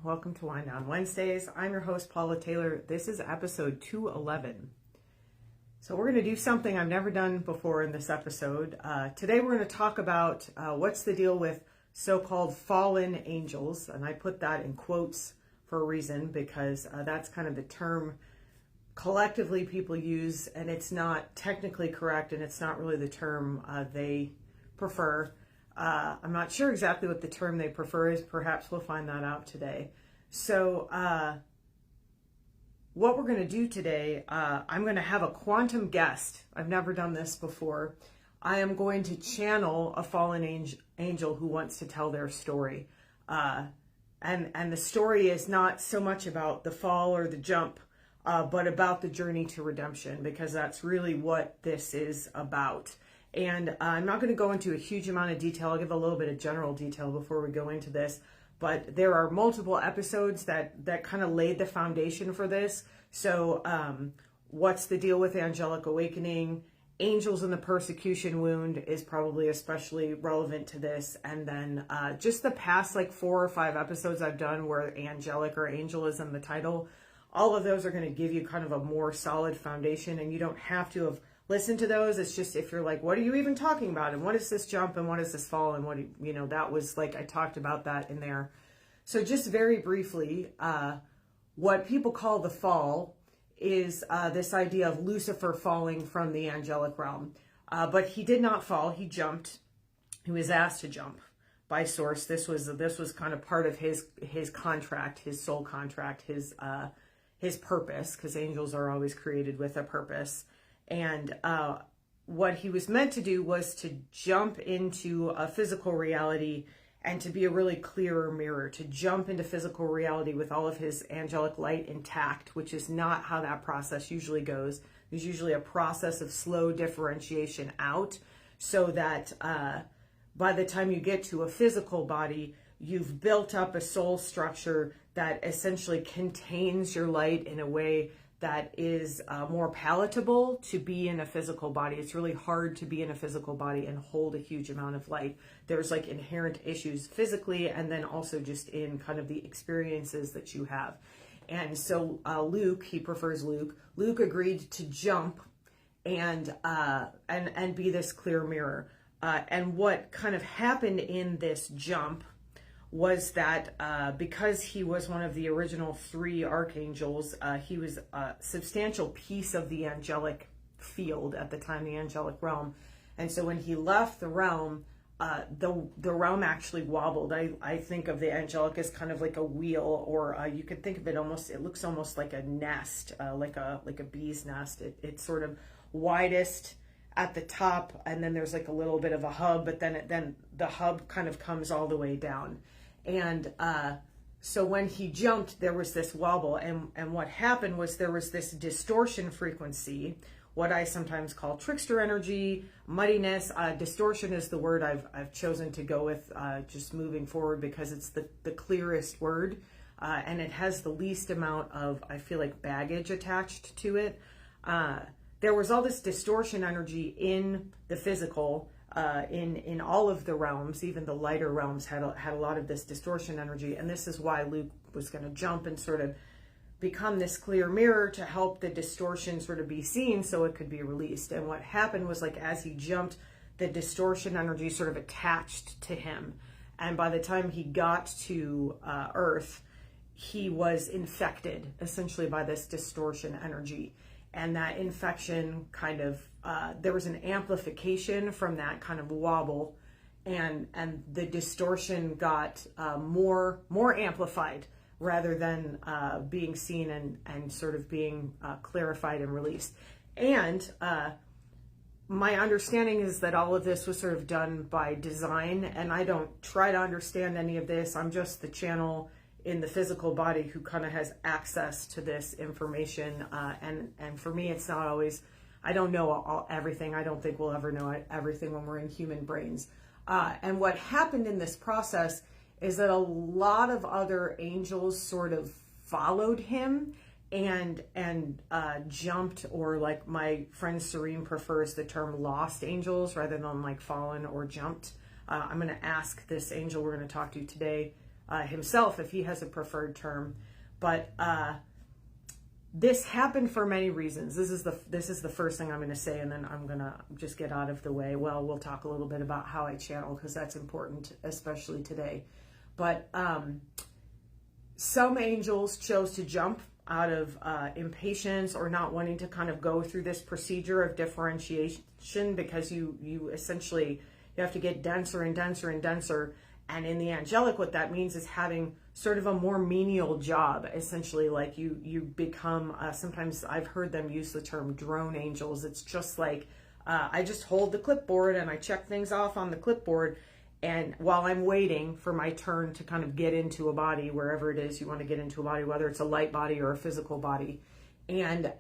Welcome to Wind Down Wednesdays. I'm your host, Paula Taylor. This is episode 211. So we're going to do something I've never done before in this episode. Today we're going to talk about what's the deal with so-called fallen angels. And I put that in quotes for a reason because that's kind of the term collectively people use, and it's not technically correct, and it's not really the term they prefer. I'm not sure exactly what the term they prefer is. Perhaps we'll find that out today. So what we're going to do today, I'm going to have a quantum guest. I've never done this before. I am going to channel a fallen angel who wants to tell their story. And the story is not so much about the fall or the jump, but about the journey to redemption, because that's really what this is about. And I'm not going to go into a huge amount of detail. I'll give a little bit of general detail before we go into this. But there are multiple episodes that kind of laid the foundation for this. So what's the deal with angelic awakening? Angels in the persecution wound is probably especially relevant to this. And then just the past like 4 or 5 episodes I've done where angelic or angel is in the title, all of those are going to give you kind of a more solid foundation. And you don't have to have listen to those. It's just if you're like, what are you even talking about? And what is this jump? And what is this fall? And what, that was like, I talked about that in there. So just very briefly, what people call the fall is this idea of Lucifer falling from the angelic realm. But he did not fall. He jumped. He was asked to jump by source. This was kind of part of his contract, his soul contract, his purpose, because angels are always created with a purpose. And what he was meant to do was to jump into a physical reality and to be a really clearer mirror, to jump into physical reality with all of his angelic light intact, which is not how that process usually goes. There's usually a process of slow differentiation out so that by the time you get to a physical body, you've built up a soul structure that essentially contains your light in a way that is more palatable to be in a physical body. It's really hard to be in a physical body and hold a huge amount of light. There's like inherent issues physically and then also just in kind of the experiences that you have. And so Luke, he prefers Luke. Luke agreed to jump and be this clear mirror. And what kind of happened in this jump was that because he was one of the original 3 archangels, he was a substantial piece of the angelic field at the time, the angelic realm. And so when he left the realm, the realm actually wobbled. I think of the angelic as kind of like a wheel, or you could think of it almost, it looks almost like a nest, like a bee's nest. It's sort of widest at the top, and then there's like a little bit of a hub, but then the hub kind of comes all the way down. And so when he jumped, there was this wobble. And what happened was there was this distortion frequency, what I sometimes call trickster energy, muddiness. Distortion is the word I've chosen to go with just moving forward because it's the clearest word. And it has the least amount of, I feel like, baggage attached to it. There was all this distortion energy in the physical, in all of the realms. Even the lighter realms had a lot of this distortion energy, and this is why Luke was going to jump and sort of become this clear mirror to help the distortion sort of be seen so it could be released. And what happened was, like, as he jumped, the distortion energy sort of attached to him, and by the time he got to Earth, he was infected essentially by this distortion energy. And that infection kind of, there was an amplification from that kind of wobble, and the distortion got more amplified rather than being seen and sort of being clarified and released. And my understanding is that all of this was sort of done by design, and I don't try to understand any of this. I'm just the channel in the physical body who kind of has access to this information, and for me it's not always, I don't know everything. I don't think we'll ever know everything when we're in human brains. And what happened in this process is that a lot of other angels sort of followed him and jumped, or like my friend Serene prefers the term lost angels rather than like fallen or jumped. I'm going to ask this angel we're going to talk to today himself if he has a preferred term. But this happened for many reasons. This is the first thing I'm going to say, and then I'm going to just get out of the way. Well, we'll talk a little bit about how I channel, because that's important, especially today. But some angels chose to jump out of impatience or not wanting to kind of go through this procedure of differentiation, because you essentially, you have to get denser and denser and denser. And in the angelic, what that means is having sort of a more menial job, essentially. Like you become, sometimes I've heard them use the term drone angels. It's just like, I just hold the clipboard and I check things off on the clipboard. And while I'm waiting for my turn to kind of get into a body, wherever it is you want to get into a body, whether it's a light body or a physical body. And,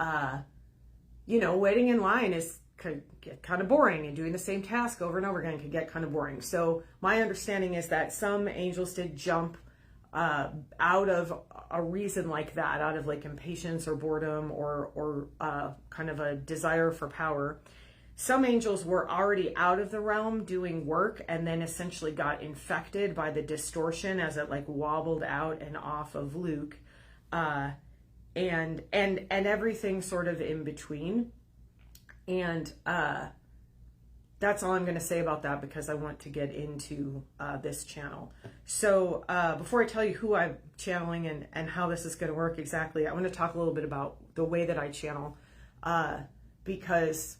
waiting in line could get kind of boring, and doing the same task over and over again could get kind of boring. So my understanding is that some angels did jump out of a reason like that, out of like impatience or boredom or kind of a desire for power. Some angels were already out of the realm doing work, and then essentially got infected by the distortion as it like wobbled out and off of Luke, and everything sort of in between. And that's all I'm going to say about that, because I want to get into this channel. So before I tell you who I'm channeling and how this is going to work exactly, I want to talk a little bit about the way that I channel, because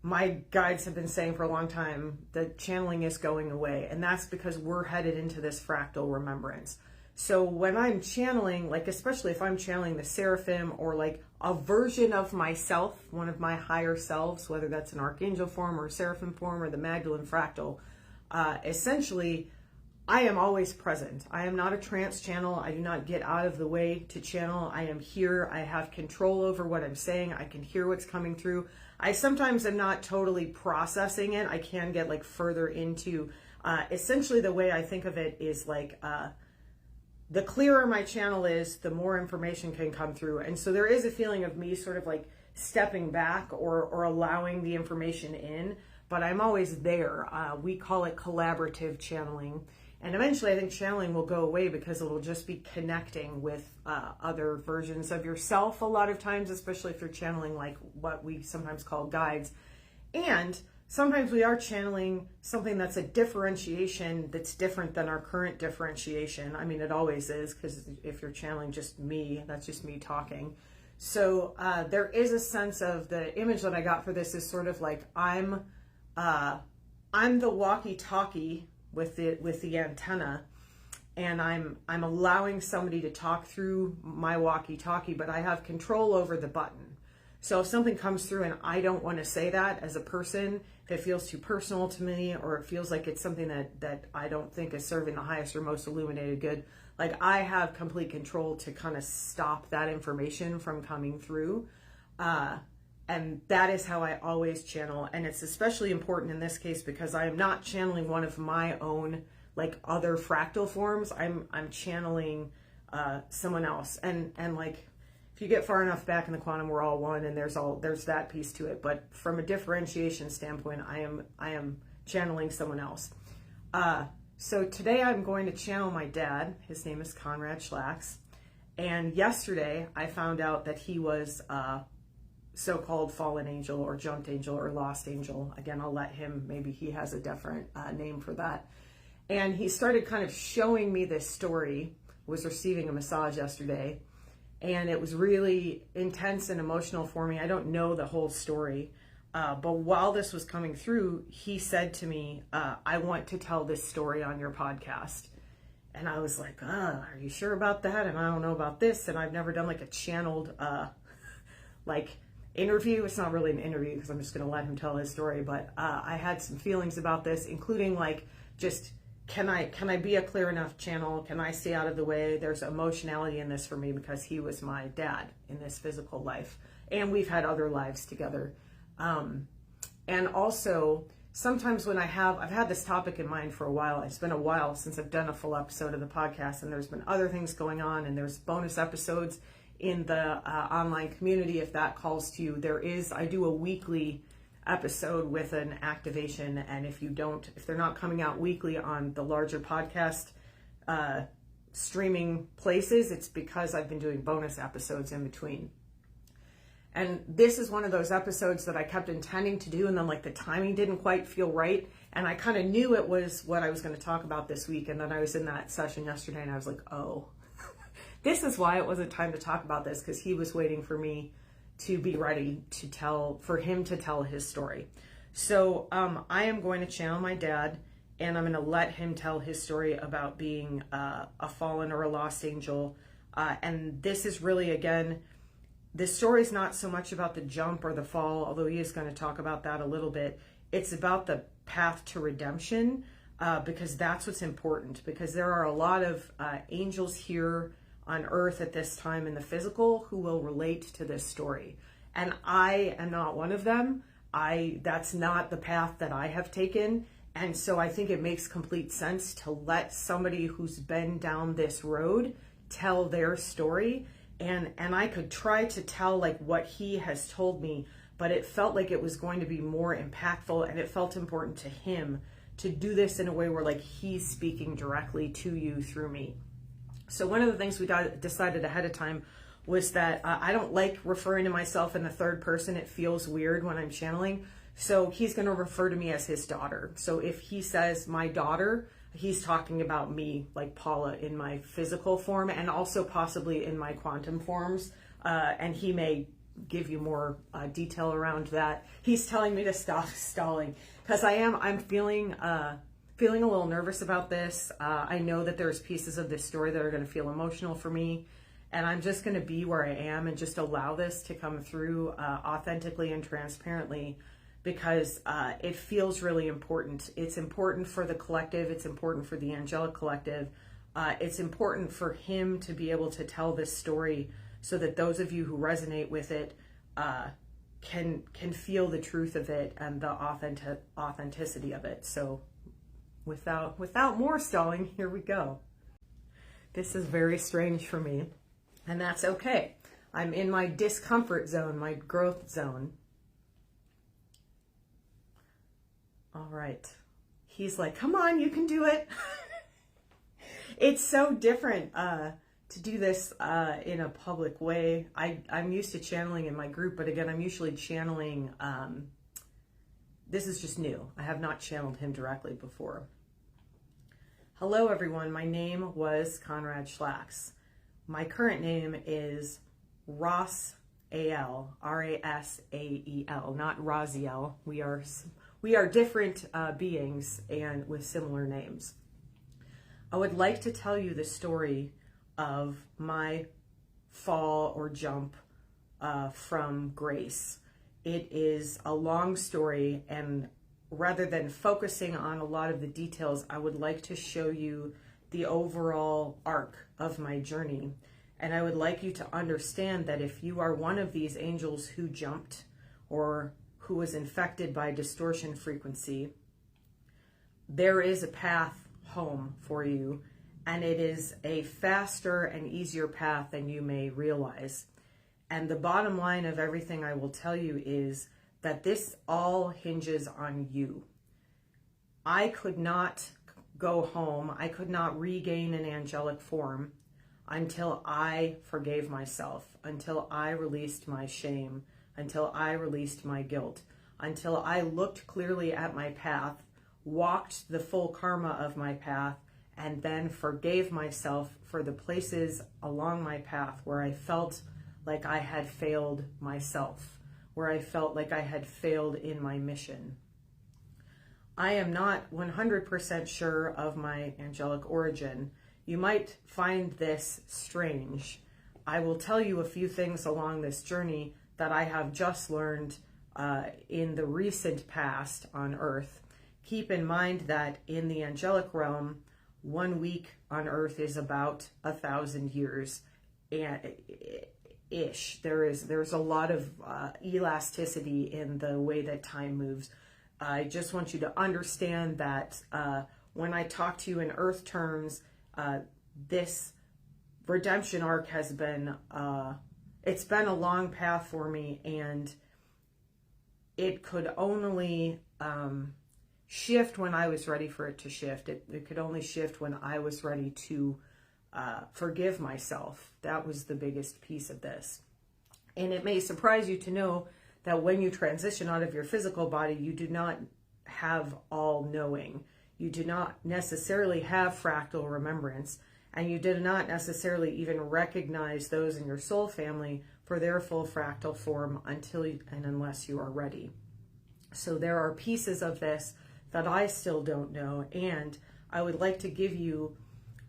my guides have been saying for a long time that channeling is going away, and that's because we're headed into this fractal remembrance. So when I'm channeling, like especially if I'm channeling the seraphim or like a version of myself, one of my higher selves, whether that's an archangel form or a seraphim form or the Magdalene fractal, essentially I am always present. I am not a trance channel. I do not get out of the way to channel. I am here. I have control over what I'm saying. I can hear what's coming through. I sometimes am not totally processing it. I can get like further into, essentially the way I think of it is like, the clearer my channel is, the more information can come through. And so there is a feeling of me sort of like stepping back or allowing the information in, but I'm always there. We call it collaborative channeling. And eventually I think channeling will go away, because it'll just be connecting with other versions of yourself a lot of times, especially if you're channeling like what we sometimes call guides. And sometimes we are channeling something that's a differentiation that's different than our current differentiation. I mean, it always is, because if you're channeling just me, that's just me talking. So there is a sense of, the image that I got for this is sort of like I'm the walkie-talkie with the antenna, and I'm allowing somebody to talk through my walkie-talkie, but I have control over the button. So if something comes through and I don't want to say that as a person, if it feels too personal to me, or it feels like it's something that I don't think is serving the highest or most illuminated good, like I have complete control to kind of stop that information from coming through. And that is how I always channel. And it's especially important in this case because I am not channeling one of my own like other fractal forms. I'm channeling someone else. And like, if you get far enough back in the quantum, we're all one, and there's that piece to it. But from a differentiation standpoint, I am channeling someone else. So today I'm going to channel my dad. His name is Conrad Schlax. And yesterday I found out that he was so-called fallen angel or jumped angel or lost angel. Again, I'll let him, maybe he has a different name for that. And he started kind of showing me this story, was receiving a massage yesterday. And it was really intense and emotional for me. I don't know the whole story. But while this was coming through, he said to me, I want to tell this story on your podcast. And I was like, are you sure about that? And I don't know about this. And I've never done like a channeled like interview. It's not really an interview because I'm just going to let him tell his story. But I had some feelings about this, including like just, can I be a clear enough channel? Can I stay out of the way? There's emotionality in this for me because he was my dad in this physical life. And we've had other lives together. And also, sometimes when I've had this topic in mind for a while. It's been a while since I've done a full episode of the podcast, and there's been other things going on, and there's bonus episodes in the online community if that calls to you. I do a weekly episode with an activation, and if they're not coming out weekly on the larger podcast streaming places, it's because I've been doing bonus episodes in between. And this is one of those episodes that I kept intending to do, and then like the timing didn't quite feel right. And I kind of knew it was what I was going to talk about this week. And then I was in that session yesterday and I was like, oh, this is why it wasn't time to talk about this, because he was waiting for me to be ready to for him to tell his story. So I am going to channel my dad, and I'm going to let him tell his story about being a fallen or a lost angel. And this is really, again, this story is not so much about the jump or the fall, although he is going to talk about that a little bit. It's about the path to redemption, because that's what's important, because there are a lot of angels here on earth at this time in the physical who will relate to this story. And I am not one of them. That's not the path that I have taken. And so I think it makes complete sense to let somebody who's been down this road tell their story. And I could try to tell like what he has told me, but it felt like it was going to be more impactful, and it felt important to him to do this in a way where like he's speaking directly to you through me. So one of the things we decided ahead of time was that I don't like referring to myself in the third person. It feels weird when I'm channeling. So he's going to refer to me as his daughter. So if he says my daughter, he's talking about me, like Paula, in my physical form, and also possibly in my quantum forms. And he may give you more detail around that. He's telling me to stop stalling, because I'm feeling a little nervous about this. I know that there's pieces of this story that are going to feel emotional for me, and I'm just going to be where I am and just allow this to come through authentically and transparently, because it feels really important. It's important for the collective. It's important for the angelic collective. It's important for him to be able to tell this story so that those of you who resonate with it can feel the truth of it and the authenticity of it. So without more stalling, here we go. This is very strange for me, and that's okay. I'm in my discomfort zone, my growth zone. All right. He's like, come on, you can do it. It's so different to do this in a public way. I'm used to channeling in my group, but again, I'm usually channeling, this is just new. I have not channeled him directly before. Hello, everyone. My name was Conrad Schlax. My current name is Rasael, R-A-S-A-E-L, not Raziel. We are different beings and with similar names. I would like to tell you the story of my fall or jump from grace. It is a long story, and rather than focusing on a lot of the details, I would like to show you the overall arc of my journey. And I would like you to understand that if you are one of these angels who jumped or who was infected by distortion frequency, there is a path home for you, and it is a faster and easier path than you may realize. And the bottom line of everything I will tell you is that this all hinges on you. I could not go home, I could not regain an angelic form until I forgave myself, until I released my shame, until I released my guilt, until I looked clearly at my path, walked the full karma of my path, and then forgave myself for the places along my path where I felt like I had failed myself, where I felt like I had failed in my mission. I am not 100% sure of my angelic origin. You might find this strange. I will tell you a few things along this journey that I have just learned in the recent past on Earth. Keep in mind that in the angelic realm, 1 week on Earth is about 1,000 years ish. There's a lot of elasticity in the way that time moves. I just want you to understand that when I talk to you in Earth terms, this redemption arc has been, it's been a long path for me, and it could only shift when I was ready for it to shift. It could only shift when I was ready to forgive myself. That was the biggest piece of this. And it may surprise you to know that when you transition out of your physical body, you do not have all knowing. You do not necessarily have fractal remembrance, and you do not necessarily even recognize those in your soul family for their full fractal form until and unless you are ready. So there are pieces of this that I still don't know, and I would like to give you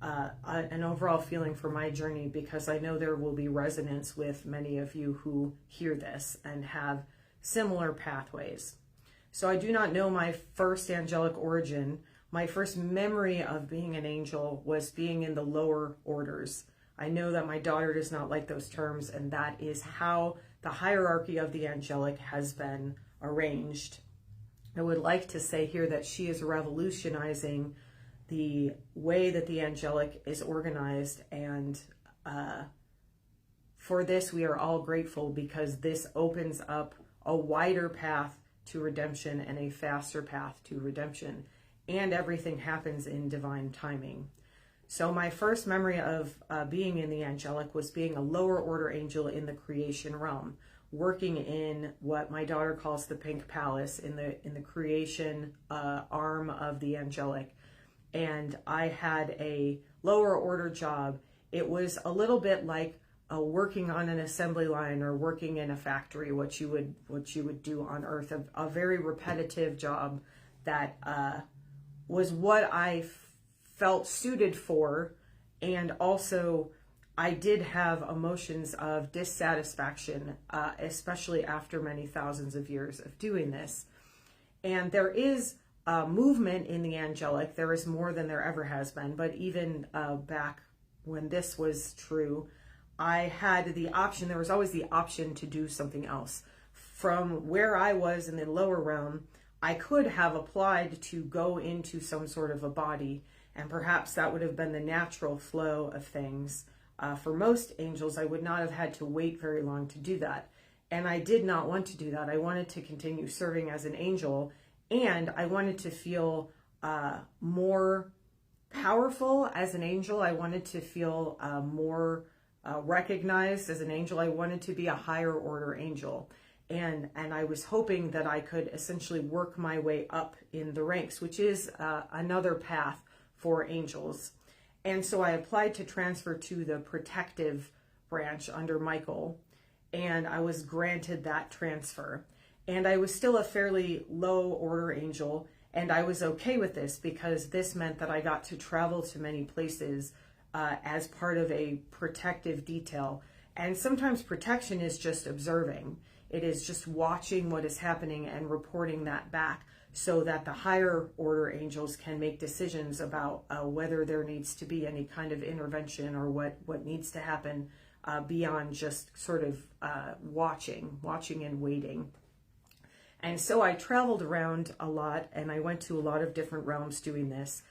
an overall feeling for my journey, because I know there will be resonance with many of you who hear this and have similar pathways. So I do not know my first angelic origin. My first memory of being an angel was being in the lower orders. I know that my daughter does not like those terms, and that is how the hierarchy of the angelic has been arranged. I would like to say here that she is revolutionizing the way that the angelic is organized, and for this we are all grateful, because this opens up a wider path to redemption and a faster path to redemption, and everything happens in divine timing. So my first memory of being in the angelic was being a lower order angel in the creation realm, working in what my daughter calls the pink palace, in the creation arm of the angelic. And I had a lower order job. It was a little bit like working on an assembly line or working in a factory, what you would do on Earth, a very repetitive job that was what I felt suited for. And also I did have emotions of dissatisfaction, especially after many thousands of years of doing this. And there is movement in the angelic. There is more than there ever has been, but even back when this was true, I had the option, there was always the option to do something else. From where I was in the lower realm, I could have applied to go into some sort of a body, and perhaps that would have been the natural flow of things. For most angels, I would not have had to wait very long to do that. And I did not want to do that. I wanted to continue serving as an angel, and I wanted to feel more powerful as an angel. I wanted to feel more recognized as an angel. I wanted to be a higher order angel. And I was hoping that I could essentially work my way up in the ranks, which is another path for angels. And so I applied to transfer to the protective branch under Michael, and I was granted that transfer. And I was still a fairly low order angel, and I was okay with this, because this meant that I got to travel to many places as part of a protective detail. And sometimes protection is just observing. It is just watching what is happening and reporting that back, so that the higher order angels can make decisions about whether there needs to be any kind of intervention, or what needs to happen beyond just sort of watching and waiting. And so I traveled around a lot, and I went to a lot of different realms doing this.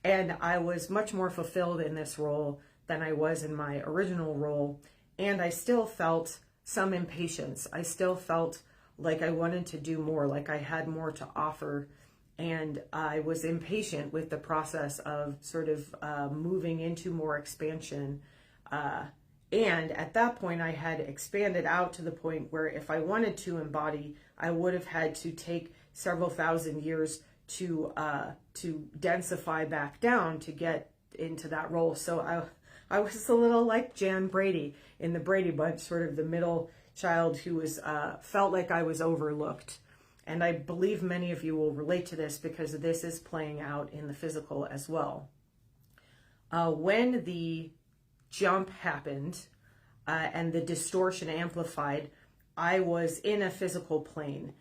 And I was much more fulfilled in this role than I was in my original role. And I still felt some impatience. I still felt like I wanted to do more, like I had more to offer. And I was impatient with the process of sort of moving into more expansion. And at that point, I had expanded out to the point where if I wanted to embody, I would have had to take several thousand years to densify back down to get into that role. So I was a little like Jan Brady in the Brady Bunch, sort of the middle child who was felt like I was overlooked. And I believe many of you will relate to this, because this is playing out in the physical as well. When the jump happened and the distortion amplified, I was in a physical plane.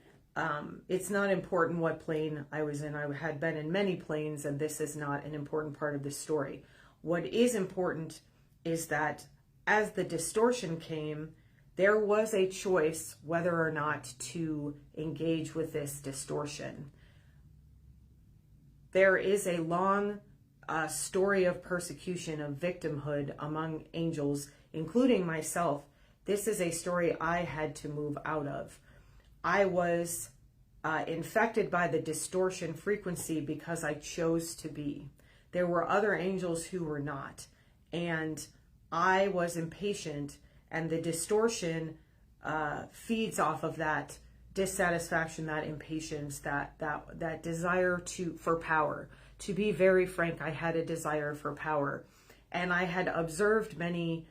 It's not important what plane I was in. I had been in many planes, and this is not an important part of the story. What is important is that as the distortion came, there was a choice whether or not to engage with this distortion. There is a long story of persecution, of victimhood among angels, including myself. This is a story I had to move out of. I was infected by the distortion frequency because I chose to be. There were other angels who were not. and I was impatient, and the distortion feeds off of that dissatisfaction, that impatience, that desire for power. To be very frank, I had a desire for power, and I had observed many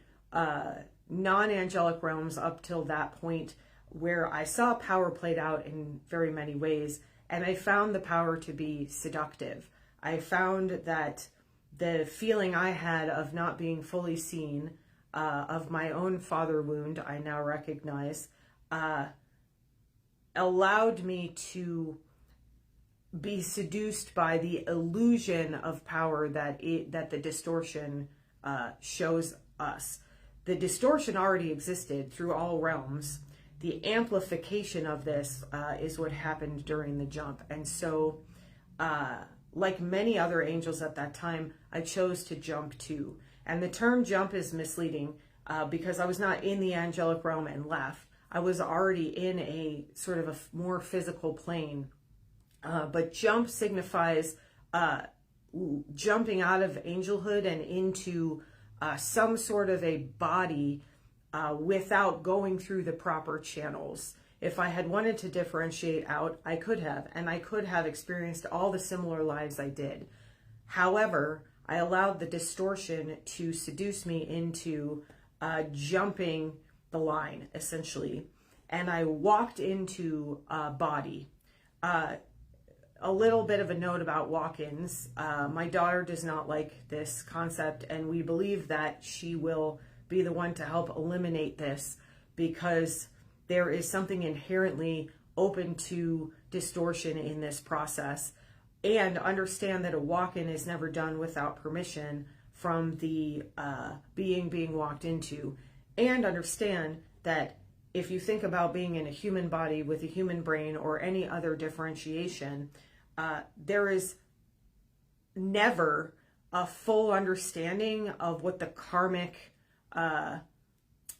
non-angelic realms up till that point, where I saw power played out in very many ways, and I found the power to be seductive. I found that the feeling I had of not being fully seen, of my own father wound, I now recognize, allowed me to be seduced by the illusion of power that the distortion shows us. The distortion already existed through all realms. The amplification of this is what happened during the jump. And so, like many other angels at that time, I chose to jump too. And the term jump is misleading because I was not in the angelic realm and left. I was already in a sort of a more physical plane. But jump signifies jumping out of angelhood and into some sort of a body without going through the proper channels. If I had wanted to differentiate out, I could have, and I could have experienced all the similar lives I did. However, I allowed the distortion to seduce me into jumping the line, essentially, and I walked into a body. A little bit of a note about walk-ins. My daughter does not like this concept, and we believe that she will be the one to help eliminate this, because there is something inherently open to distortion in this process. And understand that a walk-in is never done without permission from the being walked into. And understand that if you think about being in a human body with a human brain or any other differentiation, there is never a full understanding of what the karmic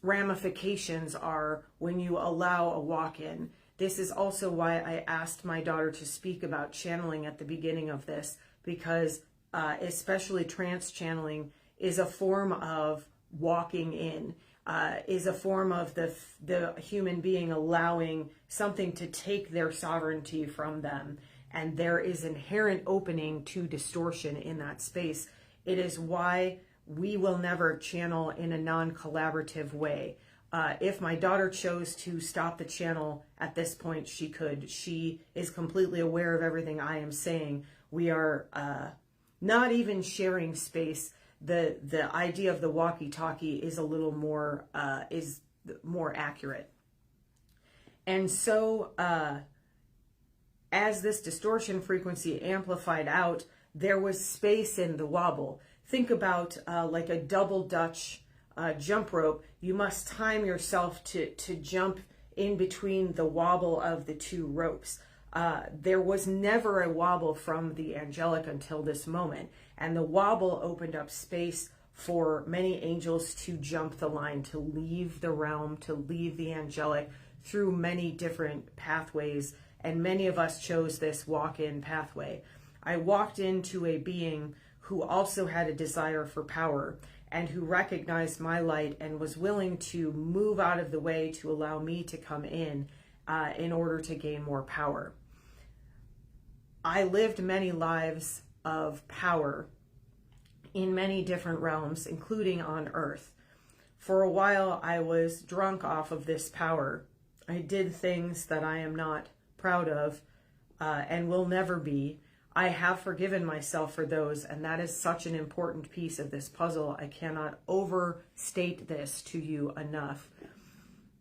ramifications are when you allow a walk-in. This is also why I asked my daughter to speak about channeling at the beginning of this, because especially trance channeling is a form of walking in, is a form of the human being allowing something to take their sovereignty from them. And there is inherent opening to distortion in that space. It is why we will never channel in a non-collaborative way. If my daughter chose to stop the channel at this point, she could. She is completely aware of everything I am saying. We are not even sharing space. The idea of the walkie-talkie is a little more more accurate. And so as this distortion frequency amplified out, there was space in the wobble. Think about like a double Dutch jump rope. You must time yourself to jump in between the wobble of the two ropes. There was never a wobble from the angelic until this moment. And the wobble opened up space for many angels to jump the line, to leave the realm, to leave the angelic through many different pathways. And many of us chose this walk-in pathway. I walked into a being who also had a desire for power and who recognized my light and was willing to move out of the way to allow me to come in order to gain more power. I lived many lives of power in many different realms, including on Earth. For a while, I was drunk off of this power. I did things that I am not proud of and will never be. I have forgiven myself for those, and that is such an important piece of this puzzle. I cannot overstate this to you enough.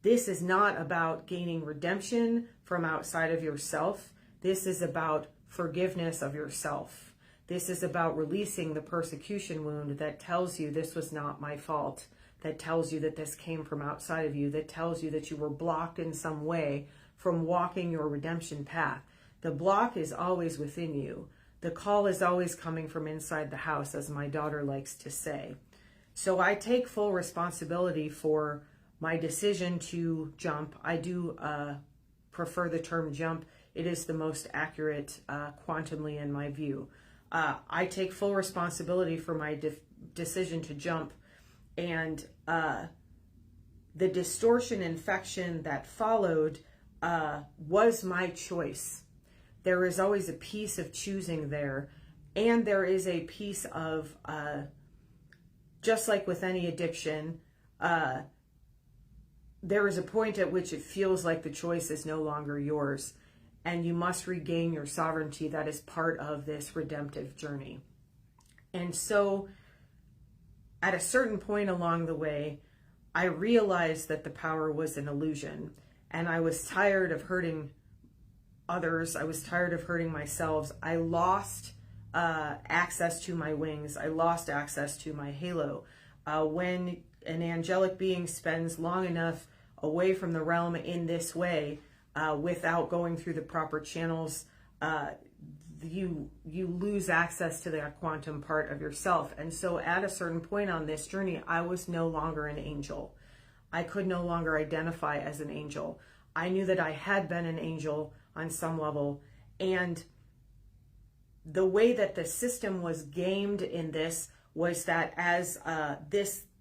This is not about gaining redemption from outside of yourself. This is about forgiveness of yourself. This is about releasing the persecution wound that tells you this was not my fault, that tells you that this came from outside of you, that tells you that you were blocked in some way from walking your redemption path. The block is always within you. The call is always coming from inside the house, as my daughter likes to say. So I take full responsibility for my decision to jump. I do prefer the term jump. It is the most accurate quantumly in my view. I take full responsibility for my decision to jump, and the distortion infection that followed was my choice. There is always a piece of choosing there, and there is a piece of, just like with any addiction, there is a point at which it feels like the choice is no longer yours, and you must regain your sovereignty. That is part of this redemptive journey. And so at a certain point along the way, I realized that the power was an illusion, and I was tired of hurting others. I was tired of hurting myself. I lost access to my wings. I lost access to my halo. When an angelic being spends long enough away from the realm in this way, without going through the proper channels, you lose access to that quantum part of yourself. And so at a certain point on this journey, I was no longer an angel. I could no longer identify as an angel. I knew that I had been an angel on some level, and the way that the system was gamed in this was that as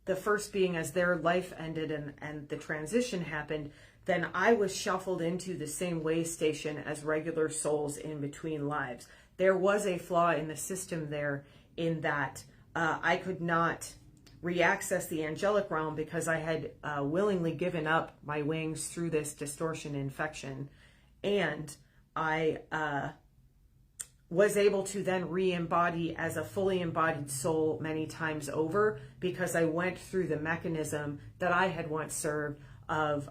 the first being, as their life ended and the transition happened, then I was shuffled into the same way station as regular souls in between lives. There was a flaw in the system there, in that I could not re-access the angelic realm because I had willingly given up my wings through this distortion infection. And I was able to then re-embody as a fully embodied soul many times over, because I went through the mechanism that I had once served of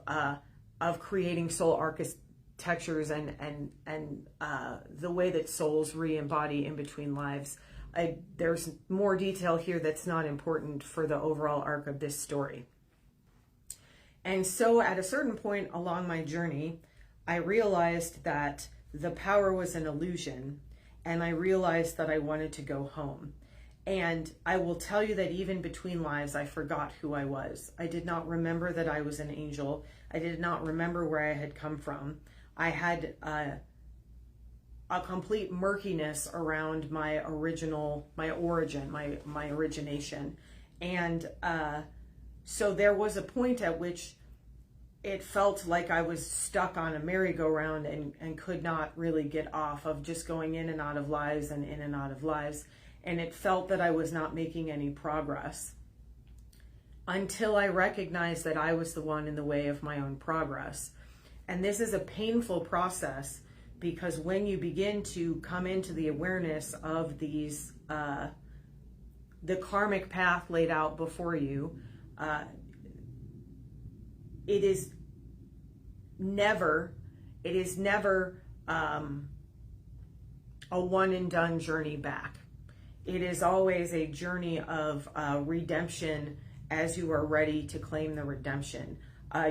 creating soul architectures and the way that souls re-embody in between lives. There's more detail here that's not important for the overall arc of this story. And so at a certain point along my journey, I realized that the power was an illusion, and I realized that I wanted to go home. And I will tell you that even between lives, I forgot who I was. I did not remember that I was an angel. I did not remember where I had come from. I had a complete murkiness around my origin, my origination. And so there was a point at which it felt like I was stuck on a merry-go-round and could not really get off of just going in and out of lives and in and out of lives. And it felt that I was not making any progress, until I recognized that I was the one in the way of my own progress. And this is a painful process, because when you begin to come into the awareness of these, the karmic path laid out before you, it is never a one and done journey back. It is always a journey of redemption as you are ready to claim the redemption.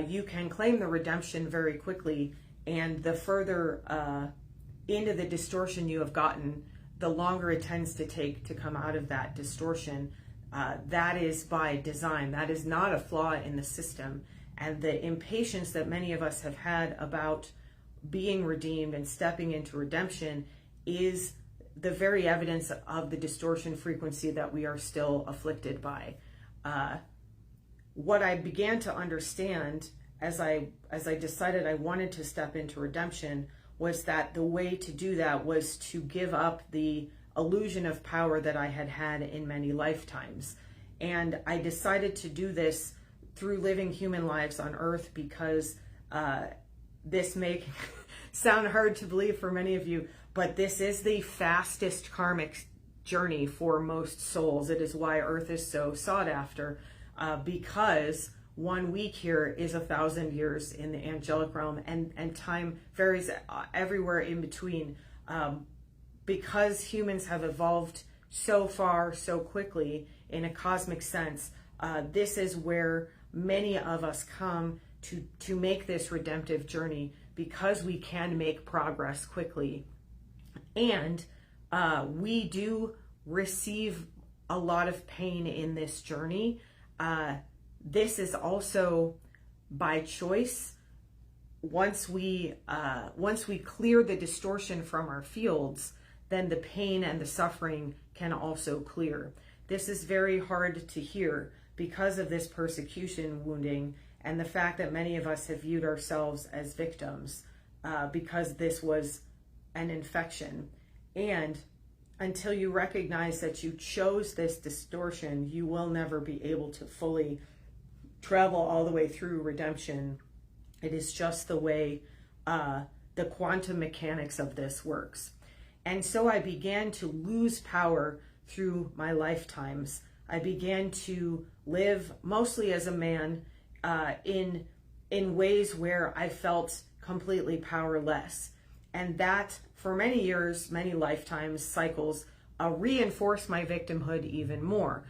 You can claim the redemption very quickly, and the further into the distortion you have gotten, the longer it tends to take to come out of that distortion. That is by design. That is not a flaw in the system. And the impatience that many of us have had about being redeemed and stepping into redemption is the very evidence of the distortion frequency that we are still afflicted by. What I began to understand as I decided I wanted to step into redemption was that the way to do that was to give up the illusion of power that I had had in many lifetimes. And I decided to do this through living human lives on earth, because this may sound hard to believe for many of you, but this is the fastest karmic journey for most souls. It is why earth is so sought after, because 1 week here is 1,000 years in the angelic realm, and time varies everywhere in between. Because humans have evolved so far, so quickly in a cosmic sense, this is where many of us come to make this redemptive journey, because we can make progress quickly. And we do receive a lot of pain in this journey. This is also by choice. Once we clear the distortion from our fields, then the pain and the suffering can also clear. This is very hard to hear because of this persecution wounding and the fact that many of us have viewed ourselves as victims because this was an infection. And until you recognize that you chose this distortion, you will never be able to fully travel all the way through redemption. It is just the way the quantum mechanics of this works. And so I began to lose power through my lifetimes. I began to live mostly as a man in ways where I felt completely powerless. And that, for many years, many lifetimes, cycles, reinforced my victimhood even more.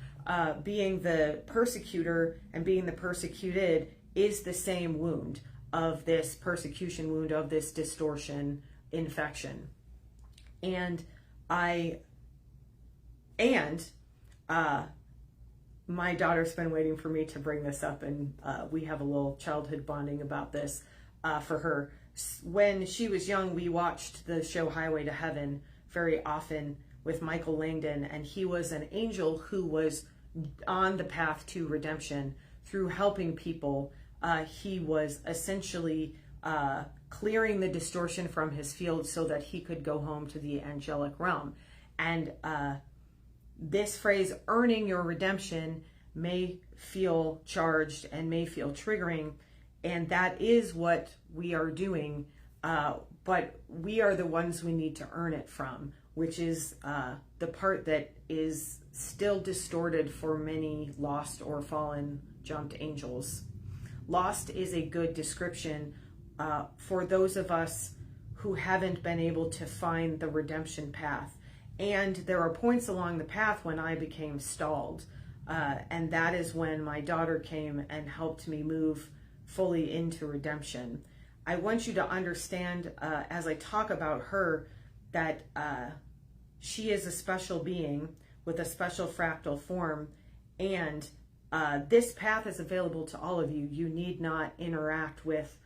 Being the persecutor and being the persecuted is the same wound of this persecution wound, of this distortion infection. And my daughter's been waiting for me to bring this up, and we have a little childhood bonding about this for her. When she was young, we watched the show Highway to Heaven very often with Michael Langdon, and he was an angel who was on the path to redemption through helping people. He was essentially clearing the distortion from his field so that he could go home to the angelic realm. And this phrase, earning your redemption, may feel charged and may feel triggering, and that is what we are doing, but we are the ones we need to earn it from, which is the part that is still distorted for many lost or fallen jumped angels. Lost is a good description for those of us who haven't been able to find the redemption path. And there are points along the path when I became stalled. And that is when my daughter came and helped me move fully into redemption. I want you to understand, as I talk about her, that she is a special being with a special fractal form, and this path is available to all of you. You need not interact with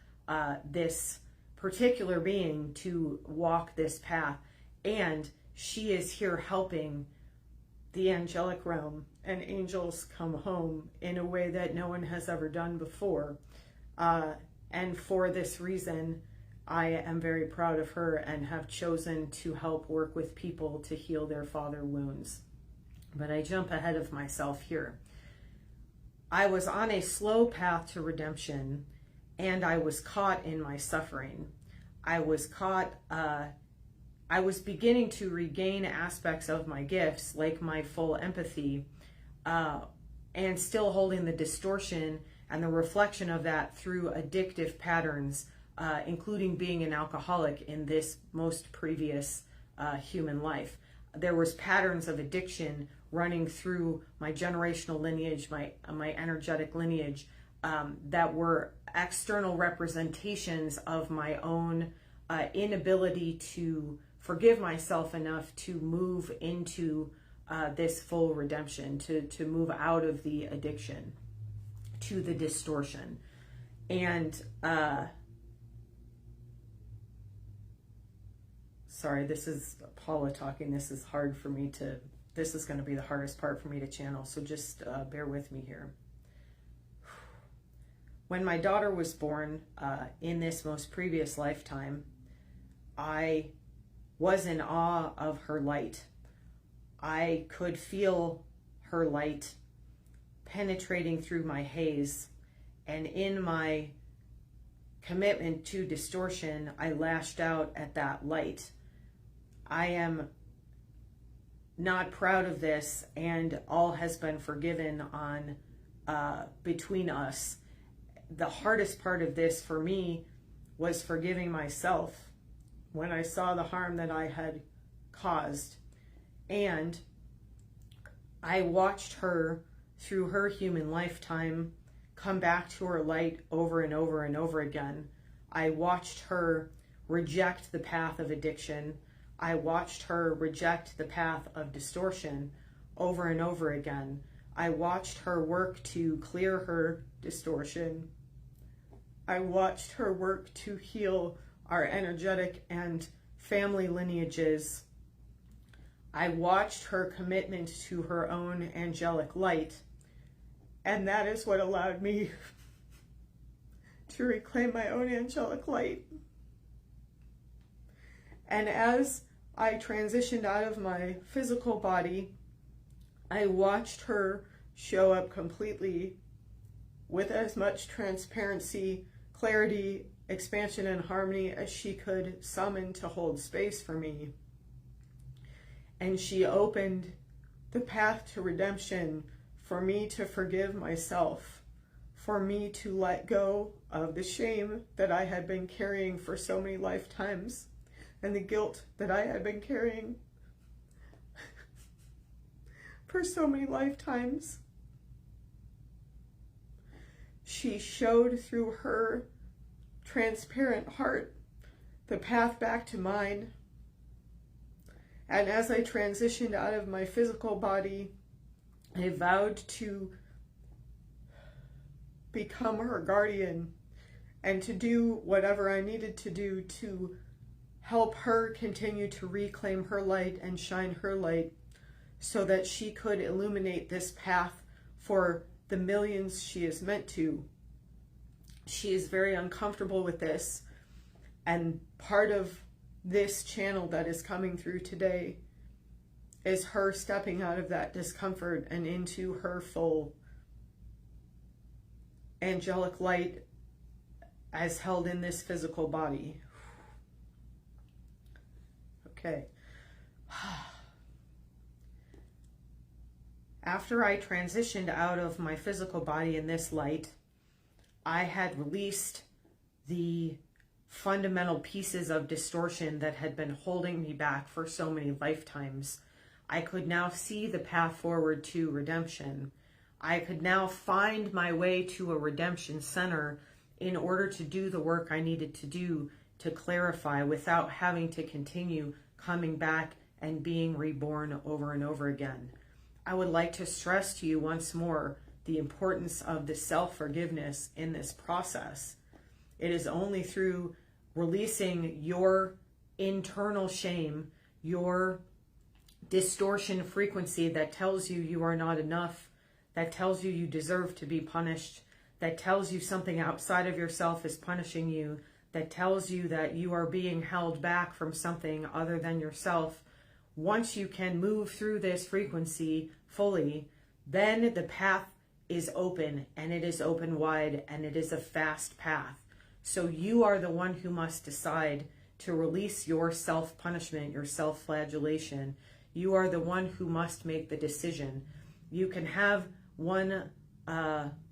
this particular being to walk this path, and she is here helping the angelic realm and angels come home in a way that no one has ever done before. And for this reason, I am very proud of her and have chosen to help work with people to heal their father wounds. But I jump ahead of myself here. I was on a slow path to redemption, and I was caught in my suffering. I was beginning to regain aspects of my gifts, like my full empathy, and still holding the distortion and the reflection of that through addictive patterns, including being an alcoholic in this most previous human life. There was patterns of addiction running through my generational lineage, my energetic lineage, that were external representations of my own inability to forgive myself enough to move into this full redemption, to move out of the addiction to the distortion. And sorry, this is Paula talking. This is hard for me to, this is going to be the hardest part for me to channel, so just bear with me here. When my daughter was born in this most previous lifetime, I was in awe of her light. I could feel her light penetrating through my haze, and in my commitment to distortion, I lashed out at that light. I am not proud of this, and all has been forgiven on between us. The hardest part of this for me was forgiving myself when I saw the harm that I had caused. And I watched her through her human lifetime come back to her light over and over and over again. I watched her reject the path of addiction. I watched her reject the path of distortion over and over again. I watched her work to clear her distortion. I watched her work to heal our energetic and family lineages. I watched her commitment to her own angelic light, and that is what allowed me to reclaim my own angelic light. And as I transitioned out of my physical body, I watched her show up completely with as much transparency, clarity, expansion, and harmony as she could summon to hold space for me. And she opened the path to redemption for me to forgive myself, for me to let go of the shame that I had been carrying for so many lifetimes, and the guilt that I had been carrying for so many lifetimes. She showed through her transparent heart the path back to mine. And as I transitioned out of my physical body, I vowed to become her guardian and to do whatever I needed to do to help her continue to reclaim her light and shine her light so that she could illuminate this path for the millions she is meant to. She is very uncomfortable with this, and part of this channel that is coming through today is her stepping out of that discomfort and into her full angelic light as held in this physical body. Okay. After I transitioned out of my physical body in this light, I had released the fundamental pieces of distortion that had been holding me back for so many lifetimes. I could now see the path forward to redemption. I could now find my way to a redemption center in order to do the work I needed to do to clarify without having to continue coming back and being reborn over and over again. I would like to stress to you once more the importance of the self-forgiveness in this process. It is only through releasing your internal shame, your distortion frequency that tells you you are not enough, that tells you you deserve to be punished, that tells you something outside of yourself is punishing you, that tells you that you are being held back from something other than yourself. Once you can move through this frequency fully, then the path is open, and it is open wide, and it is a fast path. So you are the one who must decide to release your self-punishment, your self-flagellation. You are the one who must make the decision. You can have one,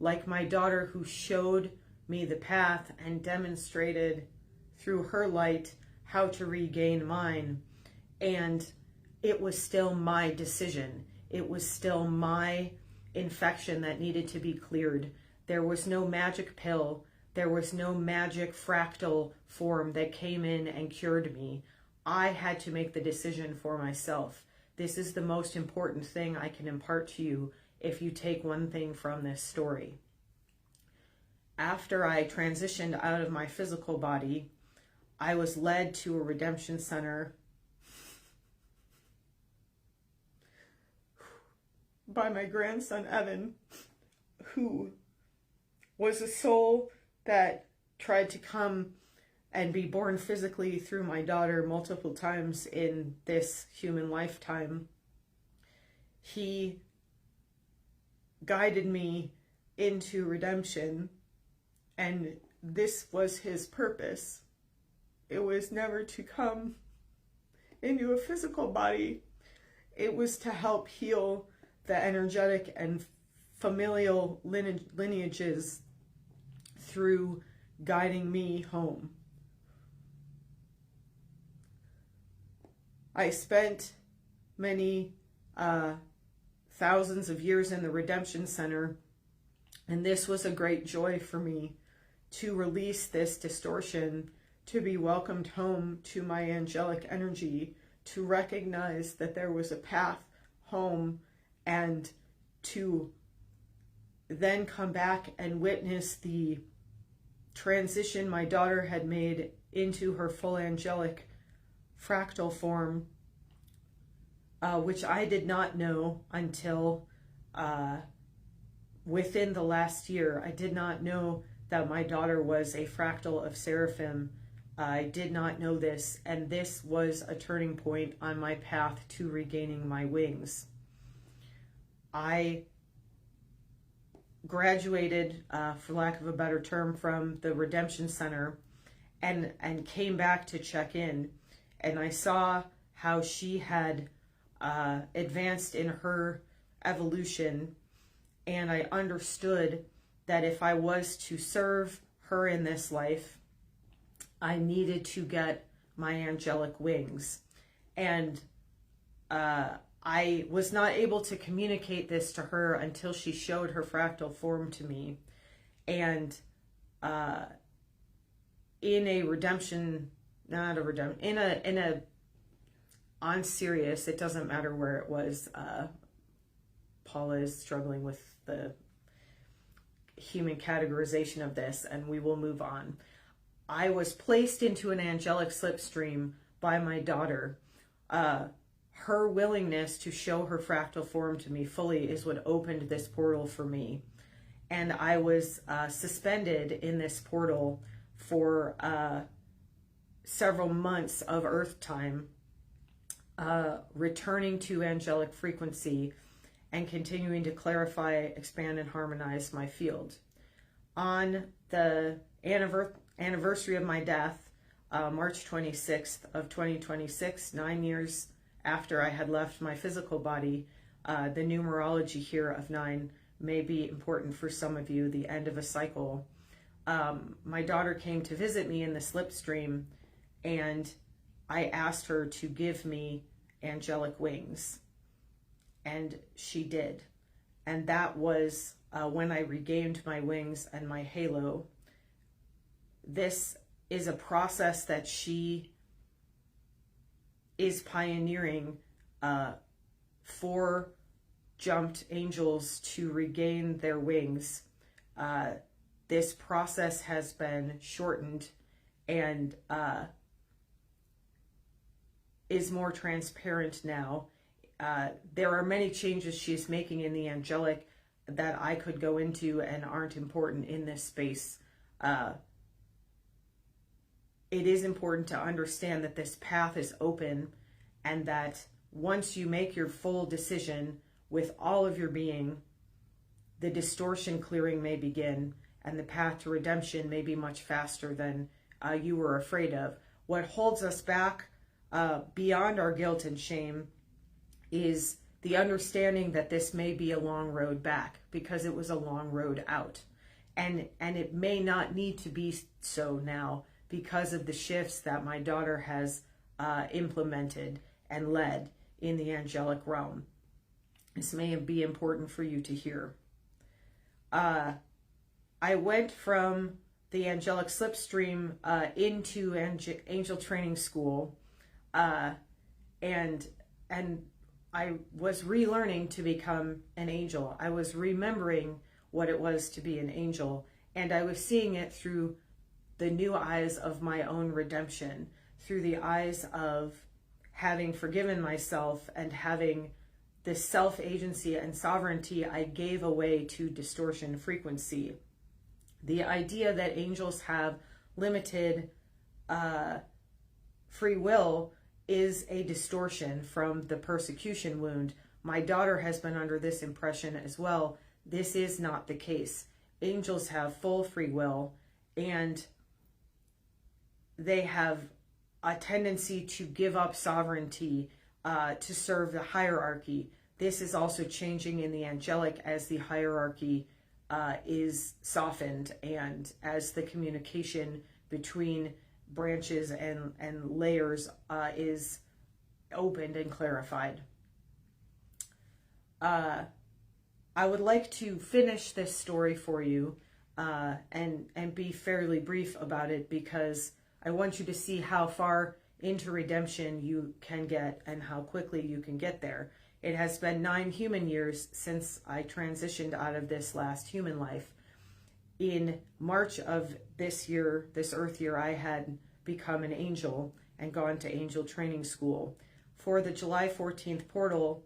like my daughter, who showed me the path and demonstrated through her light how to regain mine. And it was still my decision. It was still my infection that needed to be cleared. There was no magic pill. There was no magic fractal form that came in and cured me. I had to make the decision for myself. This is the most important thing I can impart to you if you take one thing from this story. After I transitioned out of my physical body, I was led to a redemption center by my grandson, Evan, who was a soul that tried to come and be born physically through my daughter multiple times in this human lifetime. He guided me into redemption, and this was his purpose. It was never to come into a physical body. It was to help heal the energetic and familial lineages through guiding me home. I spent many thousands of years in the Redemption Center, and this was a great joy for me to release this distortion, to be welcomed home to my angelic energy, to recognize that there was a path home, and to then come back and witness the transition my daughter had made into her full angelic fractal form which I did not know until within the last year. I did not know that my daughter was a fractal of seraphim. I did not know this, and this was a turning point on my path to regaining my wings. I graduated, for lack of a better term, from the Redemption Center and came back to check in, and I saw how she had advanced in her evolution, and I understood that if I was to serve her in this life, I needed to get my angelic wings. And I was not able to communicate this to her until she showed her fractal form to me. And in a redemption, not a redemption, in a on Sirius, it doesn't matter where it was, Paula is struggling with the human categorization of this, and we will move on. I was placed into an angelic slipstream by my daughter. Her willingness to show her fractal form to me fully is what opened this portal for me. And I was suspended in this portal for several months of Earth time, returning to angelic frequency and continuing to clarify, expand, and harmonize my field. On the anniversary of my death, March 26th of 2026, 9 years after I had left my physical body, the numerology here of 9 may be important for some of you, the end of a cycle. My daughter came to visit me in the slipstream, and I asked her to give me angelic wings, and she did. And that was when I regained my wings and my halo. This is a process that she is pioneering for jumped angels to regain their wings. This process has been shortened and is more transparent now. There are many changes she's making in the angelic that I could go into and aren't important in this space. It is important to understand that this path is open, and that once you make your full decision with all of your being, the distortion clearing may begin, and the path to redemption may be much faster than you were afraid of. What holds us back beyond our guilt and shame is the understanding that this may be a long road back, because it was a long road out. And it may not need to be so now, because of the shifts that my daughter has implemented and led in the angelic realm. This may be important for you to hear. I went from the angelic slipstream into angel training school, and I was relearning to become an angel. I was remembering what it was to be an angel, and I was seeing it through the new eyes of my own redemption, through the eyes of having forgiven myself and having the self-agency and sovereignty I gave away to distortion frequency. The idea that angels have limited free will is a distortion from the persecution wound. My daughter has been under this impression as well. This is not the case. Angels have full free will, and they have a tendency to give up sovereignty to serve the hierarchy. This is also changing in the angelic as the hierarchy is softened, and as the communication between branches and layers is opened and clarified. I would like to finish this story for you and be fairly brief about it, because I want you to see how far into redemption you can get and how quickly you can get there. It has been 9 human years since I transitioned out of this last human life. In March of this year, this Earth year, I had become an angel and gone to angel training school. for the July 14th portal,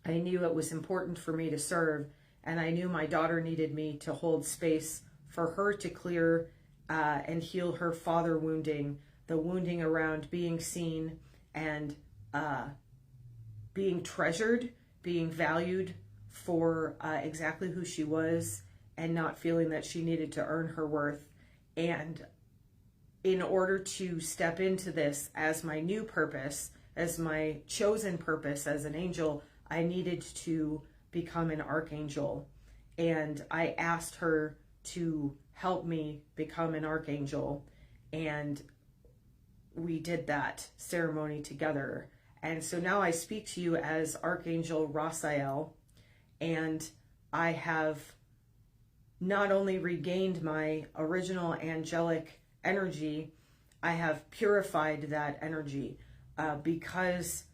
I knew it was important for me to serve, and I knew my daughter needed me to hold space for her to clear and heal her father wounding, the wounding around being seen and being treasured, being valued for exactly who she was, and not feeling that she needed to earn her worth. And in order to step into this as my new purpose, as my chosen purpose as an angel, I needed to become an archangel. And I asked her to help me become an archangel. And we did that ceremony together. And so now I speak to you as Archangel Raphael, and I have not only regained my original angelic energy, I have purified that energy because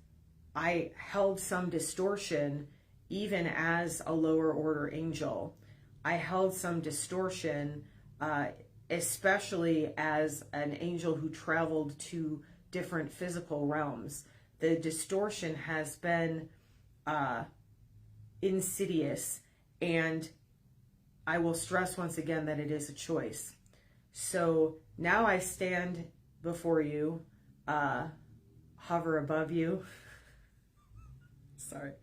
I held some distortion even as a lower order angel. I held some distortion, especially as an angel who traveled to different physical realms. The distortion has been insidious, and I will stress once again that it is a choice. So now I stand before you, hover above you, sorry,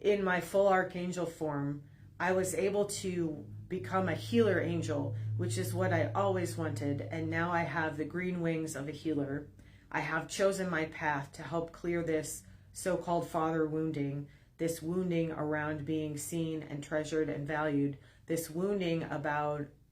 in my full archangel form. I was able to become a healer angel, which is what I always wanted, and now I have the green wings of a healer. I have chosen my path to help clear this so-called father wounding, this wounding around being seen and treasured and valued, this wounding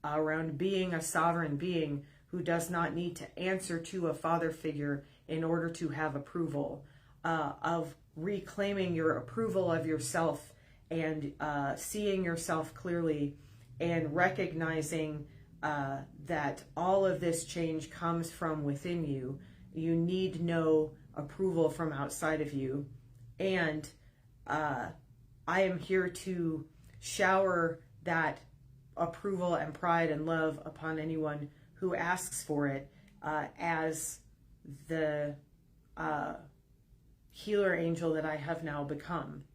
around being a sovereign being who does not need to answer to a father figure in order to have approval, of reclaiming your approval of yourself and seeing yourself clearly and recognizing that all of this change comes from within you. You need no approval from outside of you. And I am here to shower that approval and pride and love upon anyone who asks for it as the healer angel that I have now become.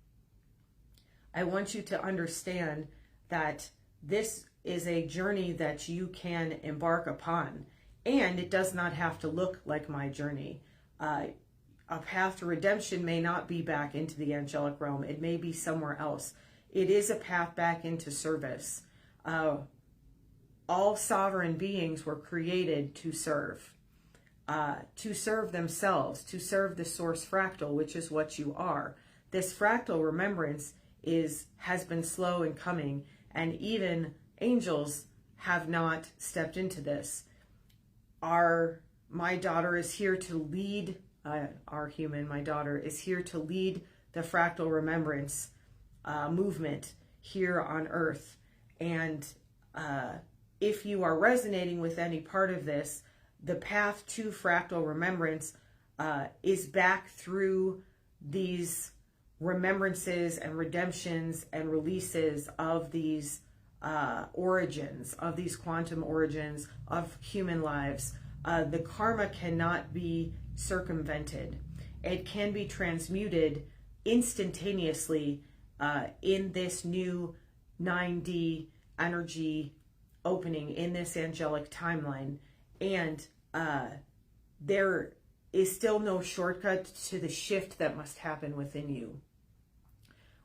I want you to understand that this is a journey that you can embark upon, and it does not have to look like my journey. A path to redemption may not be back into the angelic realm. It may be somewhere else. It is a path back into service. All sovereign beings were created to serve themselves, to serve the source fractal, which is what you are. This fractal remembrance has been slow in coming, and even angels have not stepped into this. My daughter is here to lead, my daughter is here to lead the fractal remembrance movement here on Earth. And if you are resonating with any part of this, the path to fractal remembrance is back through these remembrances and redemptions and releases of these origins, of these quantum origins of human lives. The karma cannot be circumvented. It can be transmuted instantaneously in this new 9D energy opening, in this angelic timeline. And there is still no shortcut to the shift that must happen within you.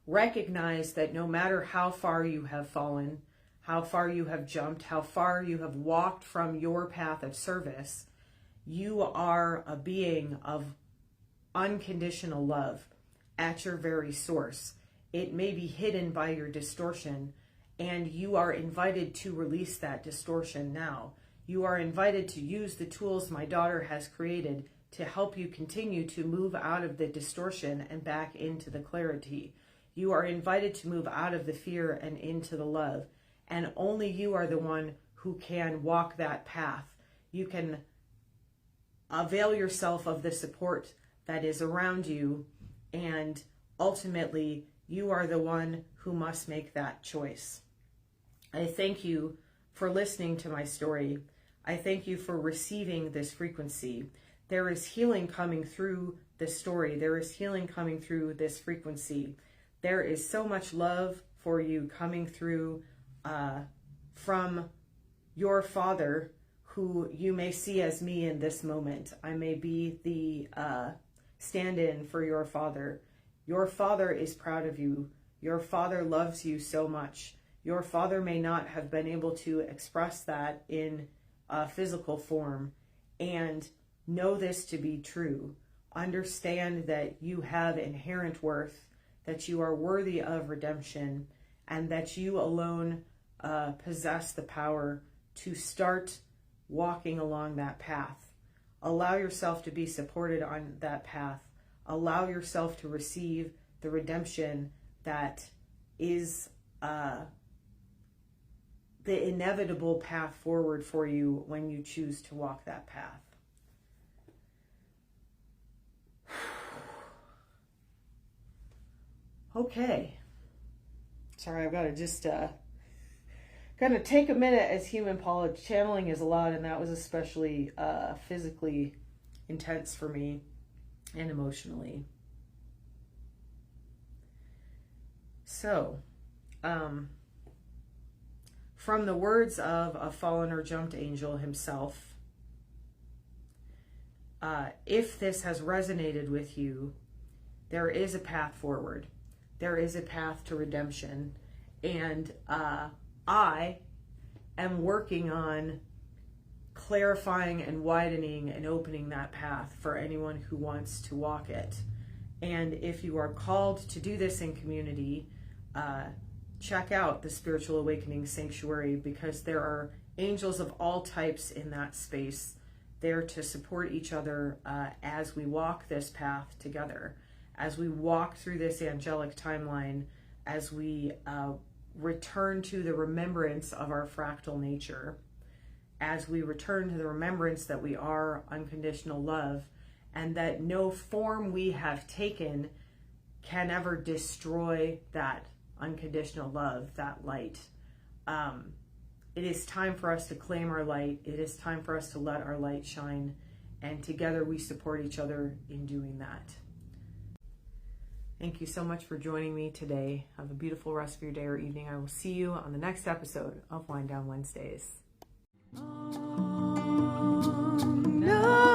Recognize that no matter how far you have fallen, how far you have jumped, how far you have walked from your path of service, you are a being of unconditional love at your very source. It may be hidden by your distortion, and you are invited to release that distortion now. You are invited to use the tools my daughter has created to help you continue to move out of the distortion and back into the clarity. You are invited to move out of the fear and into the love. And only you are the one who can walk that path. You can avail yourself of the support that is around you, and ultimately you are the one who must make that choice. I thank you for listening to my story. I thank you for receiving this frequency. there is healing coming through this story. There is healing coming through this frequency. There is so much love for you coming through from your Father, who you may see as me in this moment. I may be the stand-in for your Father. Your Father is proud of you. Your Father loves you so much. Your Father may not have been able to express that in a physical form. And know this to be true. Understand that you have inherent worth, that you are worthy of redemption, and that you alone possess the power to start walking along that path. Allow yourself to be supported on that path. Allow yourself to receive the redemption that is the inevitable path forward for you when you choose to walk that path. Okay. Sorry, I've got to just kind of take a minute as human Paula. Channeling is a lot, and that was especially physically intense for me and emotionally. So, from the words of a fallen or jumped angel himself, if this has resonated with you, there is a path forward. There is a path to redemption. And I am working on clarifying and widening and opening that path for anyone who wants to walk it. And if you are called to do this in community, check out the Spiritual Awakening Sanctuary, because there are angels of all types in that space there to support each other as we walk this path together, as we walk through this angelic timeline, as we return to the remembrance of our fractal nature, as we return to the remembrance that we are unconditional love, and that no form we have taken can ever destroy that unconditional love, that light. It is time for us to claim our light. It is time for us to let our light shine, and together we support each other in doing that. Thank you so much for joining me today. Have a beautiful rest of your day or evening. I will see you on the next episode of Wind Down Wednesdays. No.